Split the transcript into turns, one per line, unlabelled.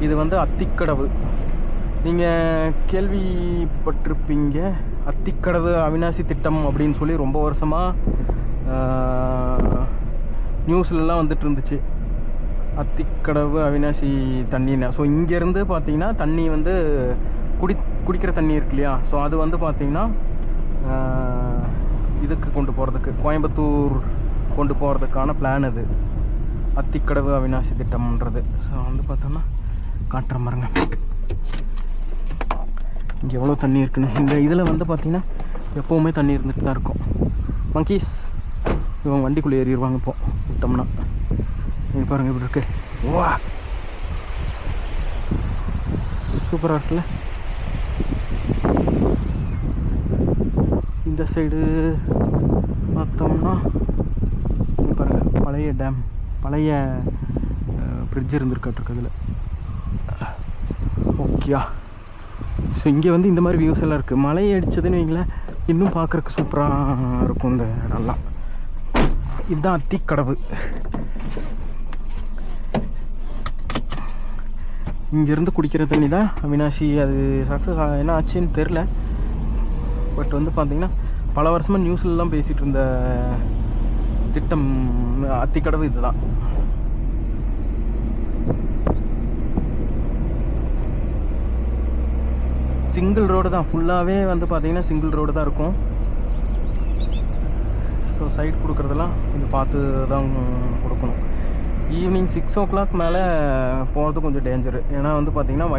இது வந்து அத்திக்கடவு. நீங்கள் கேள்விப்பட்டிருப்பீங்க, அத்திக்கடவு அவிநாசி திட்டம் அப்படின்னு சொல்லி ரொம்ப வருஷமாக நியூஸ்லலாம் வந்துட்டு இருந்துச்சு. அத்திக்கடவு அவிநாசி தண்ணின்னு. ஸோ இங்கேருந்து பார்த்தீங்கன்னா தண்ணி வந்து குடிக்கிற தண்ணி இருக்கு இல்லையா, ஸோ அது வந்து பார்த்திங்கன்னா இதுக்கு கொண்டு போகிறதுக்கு, கோயம்புத்தூர் கொண்டு போகிறதுக்கான பிளான் இது, அத்திக்கடவு அவிநாசி திட்டம்ன்றது. ஸோ வந்து பார்த்தோம்னா காட்டுற பாருங்க இங்கே எவ்வளோ தண்ணி இருக்குன்னு. இந்த இதில் வந்து பார்த்திங்கன்னா எப்போவுமே தண்ணி இருந்துட்டு தான் இருக்கும். மங்கீஸ் இவங்க வண்டிக்குள்ளே ஏறிடுவாங்க இப்போ விட்டோம்னா. நீங்கள் பாருங்கள் இப்படி இருக்கு. வா, சூப்பராக இருக்குல்ல. இந்த சைடு பார்த்தோம்னா பாருங்கள் பழைய டேம், பழைய ஃப்ரிட்ஜ் இருந்துருக்காட்டிருக்கு அதில். ஓகேயா. ஸோ இங்கே வந்து இந்த மாதிரி வியூஸ் எல்லாம் இருக்குது. மழை அடித்ததுன்னு வைங்களேன், இன்னும் பார்க்குறக்கு சூப்பராக இருக்கும் இந்த இடம்லாம். இதுதான் அத்திக்கடவு. இங்கேருந்து குடிக்கிற தண்ணி தான் அவிநாசி. அது சக்ஸஸ் என்ன ஆச்சுன்னு தெரில. பட் வந்து பார்த்திங்கன்னா பல வருஷமாக நியூஸ்லலாம் பேசிகிட்டு இருந்த திட்டம் அத்திக்கடவு இதுதான். சிங்கிள் ரோடு தான், ஃபுல்லாகவே வந்து பார்த்திங்கன்னா சிங்கிள் ரோடு தான் இருக்கும். ஸோ சைடு கொடுக்குறதெல்லாம் கொஞ்சம் பார்த்து தான் கொடுக்கணும். ஈவினிங் 6 o'clock மேலே போகிறது கொஞ்சம் டேஞ்சரு. ஏன்னா வந்து பார்த்திங்கன்னா